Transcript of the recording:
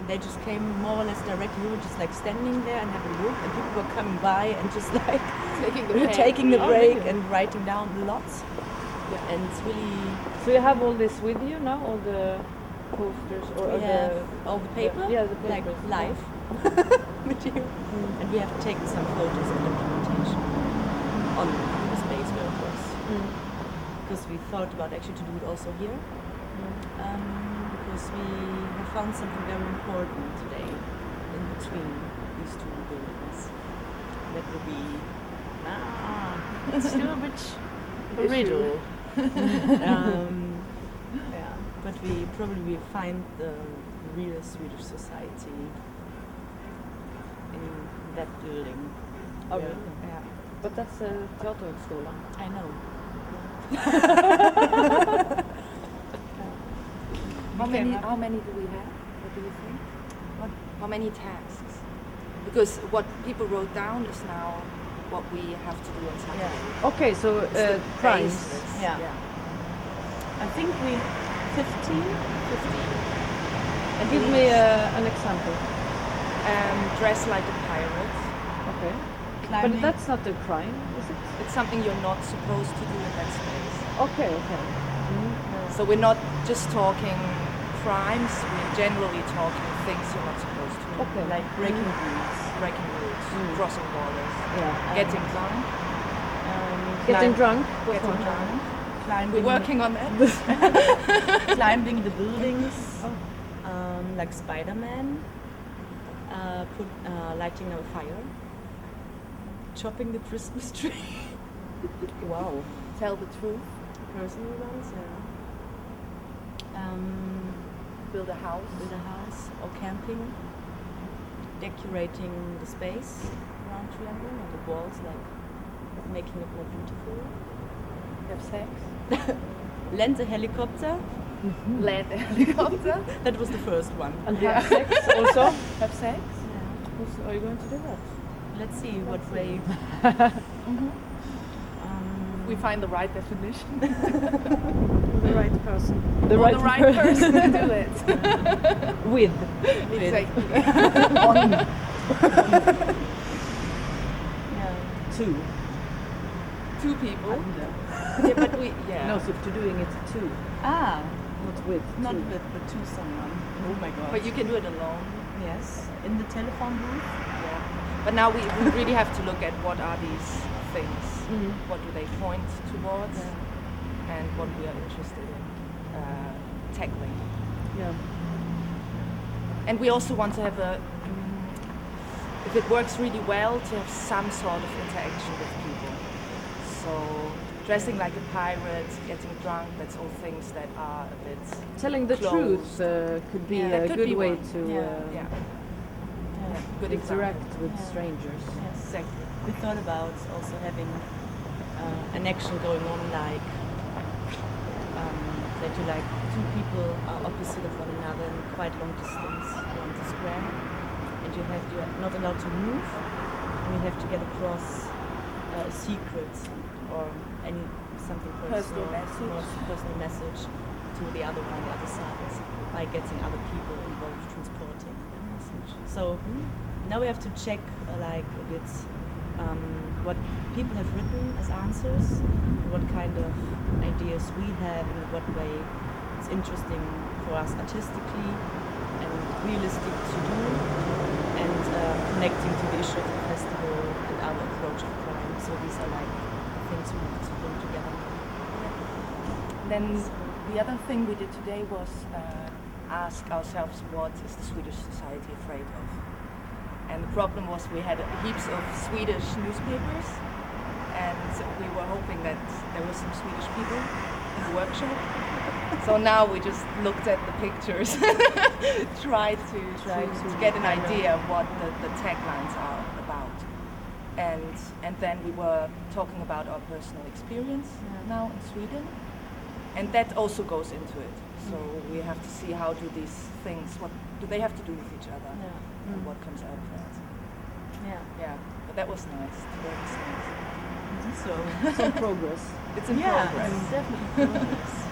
they just came more or less directly. We were just like standing there and have a look, and people were coming by and just like taking the break and writing down lots. Yeah. And it's really. So you have all this with you now, all the posters or all the paper, the papers, like live with you. And we have taken some photos and documentation on the space where it was. Because we thought about actually to do it also here. Because we have found something very important today in between these two buildings. That will be it's still a bit a riddle. Yeah, but we probably will find the real Swedish society in that building. Oh, really? Yeah. But that's a teaterhögskola. I know. How many do we have? What do you think? How many tasks? Because what people wrote down is now what we have to do on Saturday. Yeah. Okay, so price. Yeah. I think we 15. And give me an example. Dress like a pirate. Okay. Climbing. But that's not a crime, is it? It's something you're not supposed to do in that space. Okay. So we're not just talking crimes, we're generally talking things you're not supposed to do. Okay. Like breaking rules, crossing borders, Yeah. getting drunk. Getting drunk. Getting drunk. Climbing. We're working on that. Climbing the buildings, like Spider-Man. Lighting a fire. Chopping the Christmas tree. Wow. Tell the truth. Personal ones, yeah. Build a house. Or camping. Decorating the space around Triangle and the walls, like making it more beautiful. Have sex. Land a helicopter. Land a helicopter. That was the first one. And have sex also? Have sex. Are you going to do that? Let's see what way. We find the right definition. The right person. The right person to do it. With. Exactly. Two. Two people. Yeah, but we. No, so to doing it too. Ah. Not with. Not two. with, but to someone. Oh my god. But you can do it alone. Yes. In the telephone booth. Yeah. But now we really have to look at what are these things. What do they point towards, and what we are interested in tackling. Yeah. And we also want to have if it works really well, to have some sort of interaction with people. So dressing like a pirate, getting drunk, that's all things that are a bit Telling the closed. truth could be a could good be way one. to good interact example. with strangers. Yes. Exactly. We thought about also having an action going on, like that you like two people are opposite of one another in quite long distance around the square, and you're not allowed to move, and you have to get across a secret or something personal message to the other one on the other side by getting other people involved transporting that message. So now we have to check like a bit what people have written as answers, what kind of ideas we have, and in what way it's interesting for us artistically and realistic to do, and connecting to the issue of the festival and our approach of crime. So these are like things we have to bring together. Then the other thing we did today was ask ourselves, what is the Swedish society afraid of? And the problem was we had heaps of Swedish newspapers, and we were hoping that there were some Swedish people in the workshop. So now we just looked at the pictures, tried to get an idea of what the taglines are about. And then we were talking about our personal experience now in Sweden. And that also goes into it. So we have to see how do these things, what do they have to do with each other, and what comes out of that. Yeah. But that was nice. So Some progress. It's in progress. It's definitely progress.